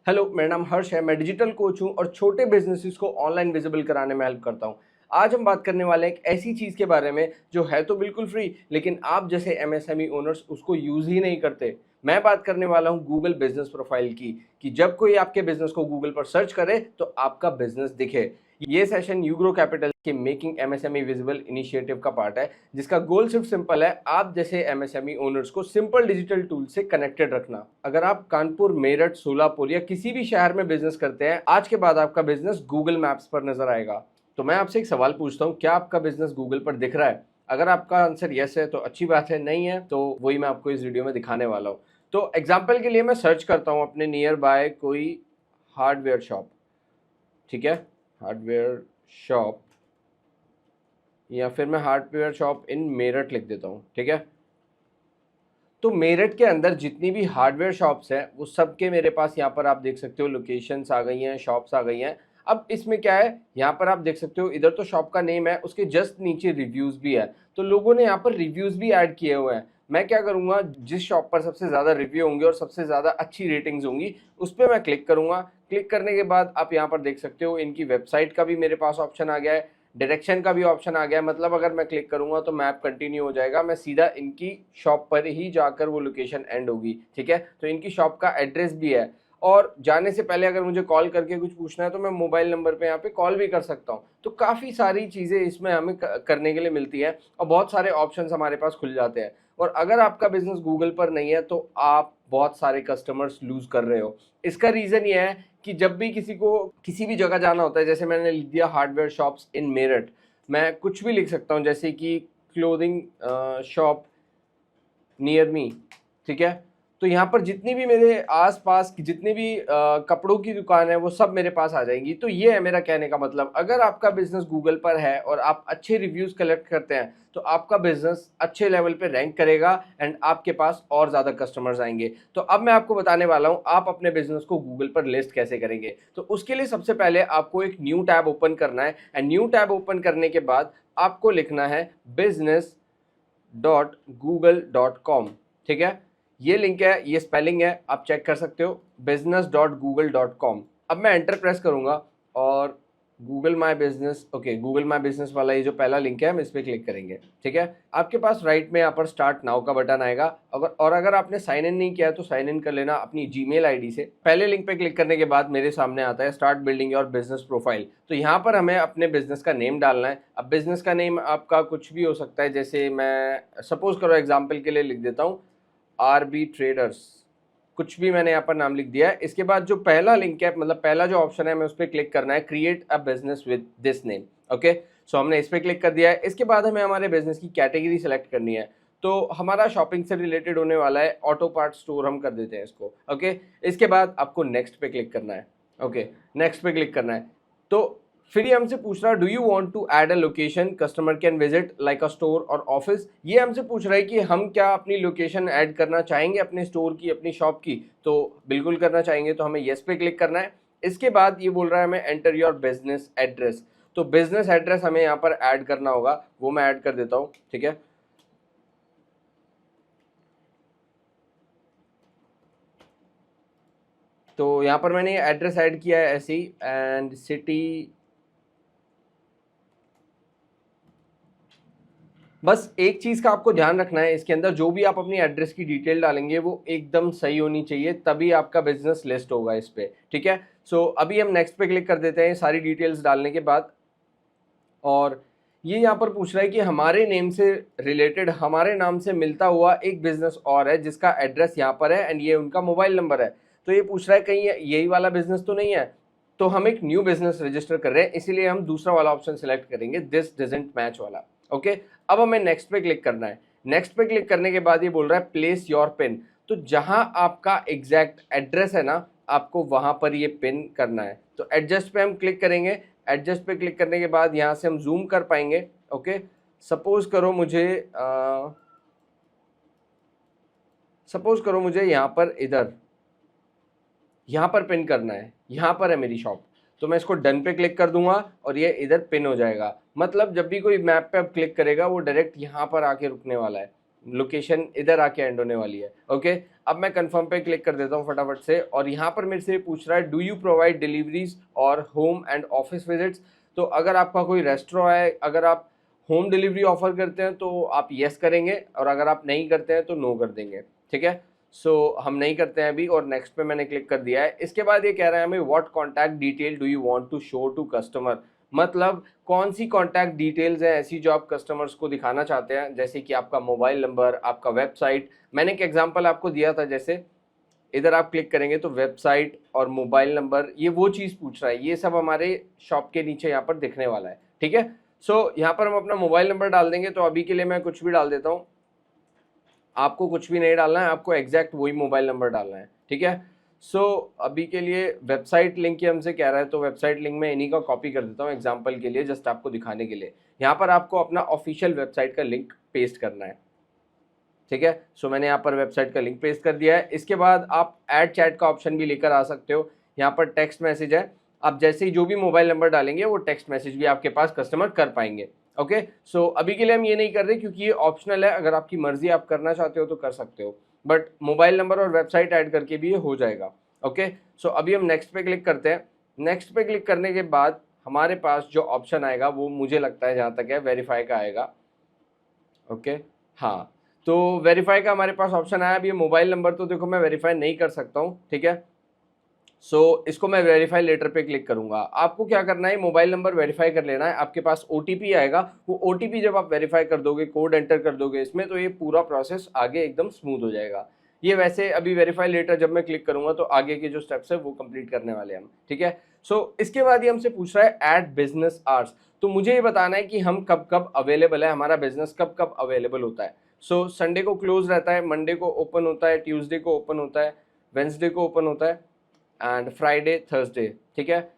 Hello, मेरा नाम हर्ष है। मैं डिजिटल कोच हूँ और छोटे बिजनेसेस को ऑनलाइन विजिबल कराने में हेल्प करता हूँ। आज हम बात करने वाले हैं एक ऐसी चीज़ के बारे में जो है तो बिल्कुल फ्री, लेकिन आप जैसे एमएसएमई ओनर्स उसको यूज़ ही नहीं करते। मैं बात करने वाला हूँ गूगल बिजनेस प्रोफाइल की, कि जब कोई आपके बिजनेस को गूगल पर सर्च करे तो आपका बिजनेस दिखे। ये सेशन यूग्रो कैपिटल के मेकिंग एमएसएमई विजिबल इनिशिएटिव का पार्ट है, जिसका गोल सिर्फ सिंपल है, आप जैसे एमएसएमई ओनर्स को सिंपल डिजिटल टूल से कनेक्टेड रखना। अगर आप कानपुर, मेरठ, सोलापुर या किसी भी शहर में बिजनेस करते हैं, आज के बाद आपका बिजनेस गूगल मैप्स पर नजर आएगा। तो मैं आपसे एक सवाल पूछता हूँ, क्या आपका बिजनेस गूगल पर दिख रहा है? अगर आपका आंसर यस है तो अच्छी बात है, नहीं है तो वही मैं आपको इस वीडियो में दिखाने वाला हूँ। तो एग्जाम्पल के लिए मैं सर्च करता हूँ अपने नियर बाय कोई हार्डवेयर शॉप, ठीक है, हार्डवेयर शॉप, या फिर मैं हार्डवेयर शॉप इन मेरठ लिख देता हूँ, ठीक है। तो मेरठ के अंदर जितनी भी हार्डवेयर शॉप्स हैं वो सब के मेरे पास यहाँ पर आप देख सकते हो लोकेशंस आ गई हैं, शॉप्स आ गई हैं। अब इसमें क्या है, यहाँ पर आप देख सकते हो, इधर तो शॉप का नेम है, उसके जस्ट नीचे रिव्यूज भी है। तो लोगों ने यहाँ पर रिव्यूज भी ऐड किए हुए हैं। मैं क्या करूँगा, जिस शॉप पर सबसे ज़्यादा रिव्यू होंगे और सबसे ज़्यादा अच्छी रेटिंग्स होंगी उस पर मैं क्लिक करूँगा। क्लिक करने के बाद आप यहाँ पर देख सकते हो इनकी वेबसाइट का भी मेरे पास ऑप्शन आ गया है, डायरेक्शन का भी ऑप्शन आ गया। मतलब अगर मैं क्लिक करूंगा तो मैप कंटिन्यू हो जाएगा, मैं सीधा इनकी शॉप पर ही जाकर वो लोकेशन एंड होगी, ठीक है। तो इनकी शॉप का एड्रेस भी है, और जाने से पहले अगर मुझे कॉल करके कुछ पूछना है तो मैं मोबाइल नंबर पे यहाँ पे कॉल भी कर सकता हूँ। तो काफ़ी सारी चीज़ें इसमें हमें करने के लिए मिलती हैं और बहुत सारे ऑप्शंस हमारे पास खुल जाते हैं। और अगर आपका बिजनेस गूगल पर नहीं है तो आप बहुत सारे कस्टमर्स लूज कर रहे हो। इसका रीज़न ये है कि जब भी किसी को किसी भी जगह जाना होता है, जैसे मैंने लिख दिया हार्डवेयर शॉप्स इन मेरठ, मैं कुछ भी लिख सकता हूँ, जैसे कि क्लोथिंग शॉप नियर मी, ठीक है। तो यहाँ पर जितनी भी मेरे आसपास की जितनी भी कपड़ों की दुकान है वो सब मेरे पास आ जाएंगी। तो ये है मेरा कहने का मतलब, अगर आपका बिजनेस गूगल पर है और आप अच्छे रिव्यूज कलेक्ट करते हैं तो आपका बिजनेस अच्छे लेवल पे रैंक करेगा एंड आपके पास और ज़्यादा कस्टमर्स आएंगे। तो अब मैं आपको बताने वाला हूँ आप अपने बिजनेस को गूगल पर लिस्ट कैसे करेंगे। तो उसके लिए सबसे पहले आपको एक न्यू टैब ओपन करना है, एंड न्यू टैब ओपन करने के बाद आपको लिखना है business.google.com, ठीक है। ये लिंक है, ये स्पेलिंग है, आप चेक कर सकते हो, business.google.com। अब मैं एंटर प्रेस करूंगा और Google my business, okay, Google my business वाला ये जो पहला लिंक है हम इस पर क्लिक करेंगे, ठीक है। आपके पास राइट में यहाँ पर स्टार्ट नाउ का बटन आएगा। अगर आपने साइन इन नहीं किया है तो साइन इन कर लेना अपनी जीमेल आईडी से। पहले लिंक पे क्लिक करने के बाद मेरे सामने आता है start building your business profile. तो यहाँ पर हमें अपने बिजनेस का नेम डालना है। अब बिजनेस का नेम आपका कुछ भी हो सकता है, जैसे मैं सपोज करो एग्जाम्पल के लिए लिख देता हूँ आरबी ट्रेडर्स, कुछ भी मैंने यहाँ पर नाम लिख दिया है। इसके बाद जो पहला लिंक है, मतलब पहला जो ऑप्शन है, मैं उस पर क्लिक करना है, create a business with this name, okay. So हमने इस पर क्लिक कर दिया है। इसके बाद हमें हमारे बिजनेस की कैटेगरी सेलेक्ट करनी है। तो हमारा शॉपिंग से रिलेटेड होने वाला है, ऑटो पार्ट स्टोर हम कर देते हैं इसको, ओके। इसके बाद आपको नेक्स्ट पे क्लिक करना है, ओके, नेक्स्ट पे क्लिक करना है। तो फिर ये हमसे पूछ रहा है do you want to add a location customer can visit like a store और ऑफिस। ये हमसे पूछ रहा है कि हम क्या अपनी लोकेशन ऐड करना चाहेंगे अपने स्टोर की, अपनी शॉप की। तो बिल्कुल करना चाहेंगे, तो हमें येस पे क्लिक करना है। इसके बाद ये बोल रहा है हमें एंटर योर बिजनेस एड्रेस। तो बिजनेस एड्रेस हमें यहाँ पर ऐड करना होगा, वो मैं ऐड कर देता हूँ, ठीक है। तो यहाँ पर मैंने एड्रेस ऐड किया है ऐसे ही, एंड सिटी, बस एक चीज़ का आपको ध्यान रखना है, इसके अंदर जो भी आप अपनी एड्रेस की डिटेल डालेंगे वो एकदम सही होनी चाहिए, तभी आपका बिजनेस लिस्ट होगा इस पे, ठीक है। सो अभी हम नेक्स्ट पे क्लिक कर देते हैं सारी डिटेल्स डालने के बाद। और ये यहाँ पर पूछ रहा है कि हमारे नेम से रिलेटेड, हमारे नाम से मिलता हुआ एक बिजनेस और है जिसका एड्रेस यहाँ पर है एंड ये उनका मोबाइल नंबर है। तो ये पूछ रहा है कहीं यही वाला बिजनेस तो नहीं है। तो हम एक न्यू बिजनेस रजिस्टर कर रहे हैं, इसीलिए हम दूसरा वाला ऑप्शन सेलेक्ट करेंगे, दिस डजंट मैच वाला, ओके। अब हमें नेक्स्ट पे क्लिक करना है। नेक्स्ट पे क्लिक करने के बाद ये बोल रहा है प्लेस योर पिन। तो जहां आपका एग्जैक्ट एड्रेस है ना, आपको वहां पर ये पिन करना है। तो एडजस्ट पे हम क्लिक करेंगे। एडजस्ट पे क्लिक करने के बाद यहाँ से हम जूम कर पाएंगे, ओके। सपोज करो मुझे यहाँ पर यहाँ पर पिन करना है, यहाँ पर है मेरी शॉप। तो मैं इसको डन पे क्लिक कर दूंगा और ये इधर पिन हो जाएगा। मतलब जब भी कोई मैप पे अब क्लिक करेगा वो डायरेक्ट यहाँ पर आके रुकने वाला है, लोकेशन इधर आके एंड होने वाली है। ओके, अब मैं कंफर्म पे क्लिक कर देता हूँ फटाफट से, और यहाँ पर मेरे से पूछ रहा है डू यू प्रोवाइड डिलीवरीज और होम एंड ऑफिस विजिट्स। तो अगर आपका कोई रेस्टोरेंट है, अगर आप होम डिलीवरी ऑफर करते हैं तो आप येस करेंगे, और अगर आप नहीं करते हैं तो नो कर देंगे। ठीक है, सो हम नहीं करते हैं अभी, और नेक्स्ट पे मैंने क्लिक कर दिया है। इसके बाद ये कह रहा है हमें what contact detail do you want to show to customer, मतलब कौन सी कॉन्टैक्ट डिटेल्स हैं ऐसी जो आप कस्टमर्स को दिखाना चाहते हैं, जैसे कि आपका मोबाइल नंबर, आपका वेबसाइट। मैंने एक एग्जांपल आपको दिया था, जैसे इधर आप क्लिक करेंगे तो वेबसाइट और मोबाइल नंबर, ये वो चीज़ पूछ रहा है, ये सब हमारे शॉप के नीचे यहाँ पर दिखने वाला है। ठीक है, सो यहाँ पर हम अपना मोबाइल नंबर डाल देंगे। तो अभी के लिए मैं कुछ भी डाल देता हूँ, आपको कुछ भी नहीं डालना है, आपको एग्जैक्ट वही मोबाइल नंबर डालना है। ठीक है, सो अभी के लिए वेबसाइट लिंक की हमसे कह रहा है, तो वेबसाइट लिंक में इन्हीं का कॉपी कर देता हूँ एग्जांपल के लिए, जस्ट आपको दिखाने के लिए। यहाँ पर आपको अपना ऑफिशियल वेबसाइट का लिंक पेस्ट करना है। ठीक है, सो मैंने यहाँ पर वेबसाइट का लिंक पेस्ट कर दिया है। इसके बाद आप ऐड चैट का ऑप्शन भी लेकर आ सकते हो। यहाँ पर टेक्स्ट मैसेज है, आप जैसे ही जो भी मोबाइल नंबर डालेंगे वो टेक्स्ट मैसेज भी आपके पास कस्टमर कर पाएंगे। ओके, सो अभी के लिए हम ये नहीं कर रहे क्योंकि ये ऑप्शनल है, अगर आपकी मर्जी आप करना चाहते हो तो कर सकते हो, बट मोबाइल नंबर और वेबसाइट ऐड करके भी ये हो जाएगा। ओके, सो अभी हम नेक्स्ट पे क्लिक करते हैं। नेक्स्ट पे क्लिक करने के बाद हमारे पास जो ऑप्शन आएगा वो मुझे लगता है जहाँ तक है वेरीफाई का आएगा। ओके, हाँ, तो वेरीफाई का हमारे पास ऑप्शन आया। अब ये मोबाइल नंबर तो देखो मैं वेरीफाई नहीं कर सकता हूँ। ठीक है, सो इसको मैं वेरीफाई लेटर पे क्लिक करूंगा। आपको क्या करना है, मोबाइल नंबर वेरीफाई कर लेना है, आपके पास ओटीपी आएगा, वो ओटीपी जब आप वेरीफाई कर दोगे, कोड एंटर कर दोगे इसमें, तो ये पूरा प्रोसेस आगे एकदम स्मूथ हो जाएगा। ये वैसे अभी वेरीफाई लेटर जब मैं क्लिक करूंगा तो आगे के जो स्टेप्स है वो कंप्लीट करने वाले हैं हम। ठीक है, सो इसके बाद ये हमसे पूछ रहा है ऐड बिजनेस आवर्स। तो मुझे ये बताना है कि हम कब कब अवेलेबल है, हमारा बिजनेस कब कब अवेलेबल होता है। सो संडे को क्लोज रहता है, मंडे को ओपन होता है, ट्यूसडे को ओपन होता है, वेंसडे को ओपन होता है, एंड फ्राइडे थर्सडे। ठीक है,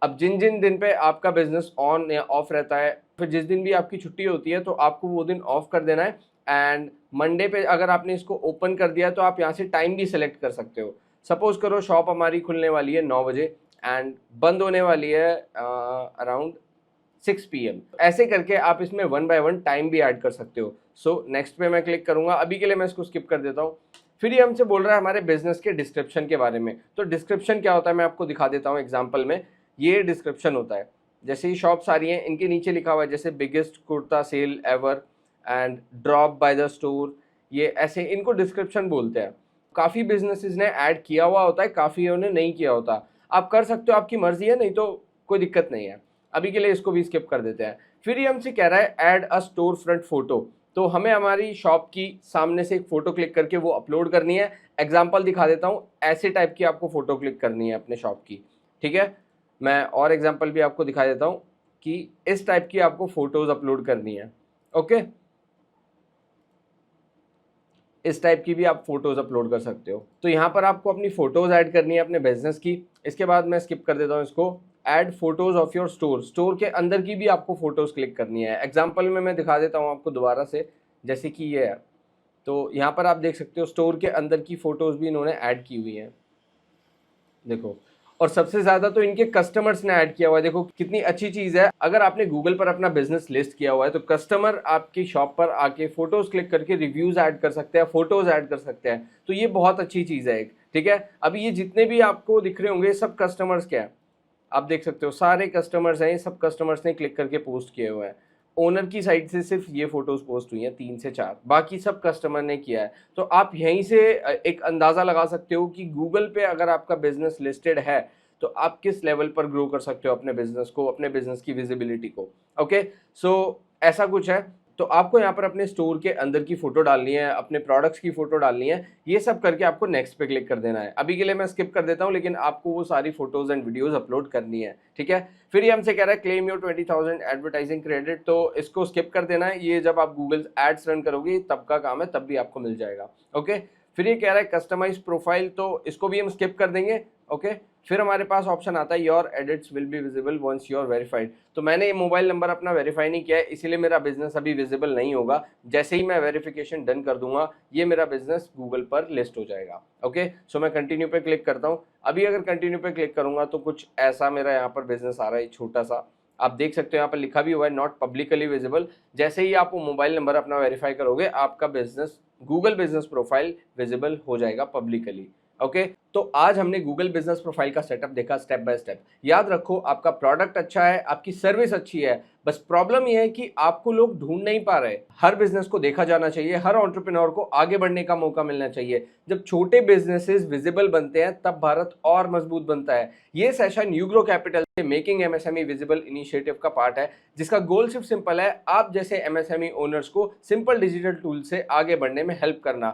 अब जिन जिन दिन पे आपका बिजनेस ऑन या ऑफ रहता है, फिर जिस दिन भी आपकी छुट्टी होती है तो आपको वो दिन ऑफ कर देना है। एंड मंडे पे अगर आपने इसको ओपन कर दिया तो आप यहाँ से टाइम भी सिलेक्ट कर सकते हो। सपोज करो शॉप हमारी खुलने वाली है 9 बजे एंड बंद होने वाली है अराउंड 6 PM। ऐसे करके आप इसमें 1 बाय 1 टाइम भी ऐड कर सकते हो। सो नेक्स्ट पे मैं क्लिक करूंगा, अभी के लिए मैं इसको स्किप कर देता हूँ। फिर ये हमसे बोल रहा है हमारे बिजनेस के डिस्क्रिप्शन के बारे में। तो डिस्क्रिप्शन क्या होता है मैं आपको दिखा देता हूँ एग्जाम्पल में। ये डिस्क्रिप्शन होता है, जैसे ही शॉप सारी हैं इनके नीचे लिखा हुआ है जैसे biggest kurta sale ever and drop by the store, ये ऐसे इनको डिस्क्रिप्शन बोलते हैं। काफ़ी बिजनेसेस ने ऐड किया हुआ होता है, काफ़ी ने नहीं किया होता। आप कर सकते हो, आपकी मर्जी है, नहीं तो कोई दिक्कत नहीं है। अभी के लिए इसको भी स्किप कर देते हैं। फिर ये हमसे कह रहा है ऐड अ स्टोर फ्रंट फोटो। तो हमें हमारी शॉप की सामने से एक फ़ोटो क्लिक करके वो अपलोड करनी है। एग्जांपल दिखा देता हूँ, ऐसे टाइप की आपको फ़ोटो क्लिक करनी है अपने शॉप की। ठीक है, मैं और एग्जांपल भी आपको दिखा देता हूँ कि इस टाइप की आपको फ़ोटोज़ अपलोड करनी है। ओके, इस टाइप की भी आप फोटोज़ अपलोड कर सकते हो। तो यहाँ पर आपको अपनी फ़ोटोज़ ऐड करनी है अपने बिजनेस की। इसके बाद मैं स्किप कर देता हूँ इसको। Add photos of your store, store के अंदर की भी आपको फ़ोटोज़ क्लिक करनी है। एग्जाम्पल में मैं दिखा देता हूँ आपको दोबारा से, जैसे कि ये है। तो यहाँ पर आप देख सकते हो स्टोर के अंदर की फ़ोटोज़ भी इन्होंने ऐड की हुई हैं, देखो। और सबसे ज़्यादा तो इनके कस्टमर्स ने ऐड किया हुआ है, देखो कितनी अच्छी चीज़ है। अगर आपने गूगल पर अपना बिजनेस लिस्ट किया हुआ है तो कस्टमर आपकी शॉप पर आके फोटोज़ क्लिक करके रिव्यूज़ ऐड कर सकते हैं, फोटोज़ ऐड कर सकते हैं। तो ये बहुत अच्छी चीज़ है एक। ठीक है, अभी ये जितने भी आपको दिख रहे होंगे सब कस्टमर्स के हैं, आप देख सकते हो सारे कस्टमर्स हैं, ये सब कस्टमर्स ने क्लिक करके पोस्ट किए हुए हैं। ओनर की साइड से सिर्फ ये फोटोज पोस्ट हुई हैं 3 से 4, बाकी सब कस्टमर ने किया है। तो आप यहीं से एक अंदाज़ा लगा सकते हो कि गूगल पे अगर आपका बिजनेस लिस्टेड है तो आप किस लेवल पर ग्रो कर सकते हो अपने बिजनेस को, अपने बिजनेस की विजिबिलिटी को। ओके, सो ऐसा कुछ है। तो आपको यहाँ पर अपने स्टोर के अंदर की फोटो डालनी है, अपने प्रोडक्ट्स की फोटो डालनी है, ये सब करके आपको नेक्स्ट पे क्लिक कर देना है। अभी के लिए मैं स्किप कर देता हूँ, लेकिन आपको वो सारी फोटोज एंड वीडियोस अपलोड करनी है। ठीक है, फिर ये हमसे कह रहा है क्लेम योर 20,000 एडवर्टाइजिंग क्रेडिट, तो इसको स्किप कर देना है। ये जब आप गूगल एड्स रन करोगे तब का काम है, तब भी आपको मिल जाएगा। ओके, फिर ये कह रहा है कस्टमाइज प्रोफाइल, तो इसको भी हम स्किप कर देंगे। ओके, फिर हमारे पास ऑप्शन आता है your edits will be visible once you are verified. तो मैंने ये मोबाइल नंबर अपना वेरीफाई नहीं किया है, इसीलिए मेरा बिजनेस अभी विजिबल नहीं होगा। जैसे ही मैं वेरिफिकेशन डन कर दूंगा ये मेरा बिजनेस गूगल पर लिस्ट हो जाएगा। ओके, सो मैं कंटिन्यू पे क्लिक करता हूँ। अभी अगर कंटिन्यू पे क्लिक करूंगा तो कुछ ऐसा मेरा यहाँ पर बिजनेस आ रहा है, छोटा सा। आप देख सकते हो यहाँ पर लिखा भी हुआ है नॉट पब्लिकली विजिबल। जैसे ही आप वो मोबाइल नंबर अपना वेरीफाई करोगे, आपका business Google business profile visible हो जाएगा पब्लिकली। ओके, तो आज हमने गूगल बिजनेस प्रोफाइल का सेटअप देखा स्टेप बाय स्टेप। याद रखो, आपका प्रोडक्ट अच्छा है, आपकी सर्विस अच्छी है, बस प्रॉब्लम यह है कि आपको लोग ढूंढ नहीं पा रहे। हर बिजनेस को देखा जाना चाहिए, हर एंटरप्रेन्योर को आगे बढ़ने का मौका मिलना चाहिए। जब छोटे बिजनेसेस विजिबल बनते हैं तब भारत और मजबूत बनता है। ये सेशन यूग्रो कैपिटल से मेकिंग एमएसएमई विजिबल इनिशिएटिव का पार्ट है, जिसका गोल सिर्फ सिंपल है, आप जैसे एमएसएमई ओनर्स को सिंपल डिजिटल टूल से आगे बढ़ने में हेल्प करना।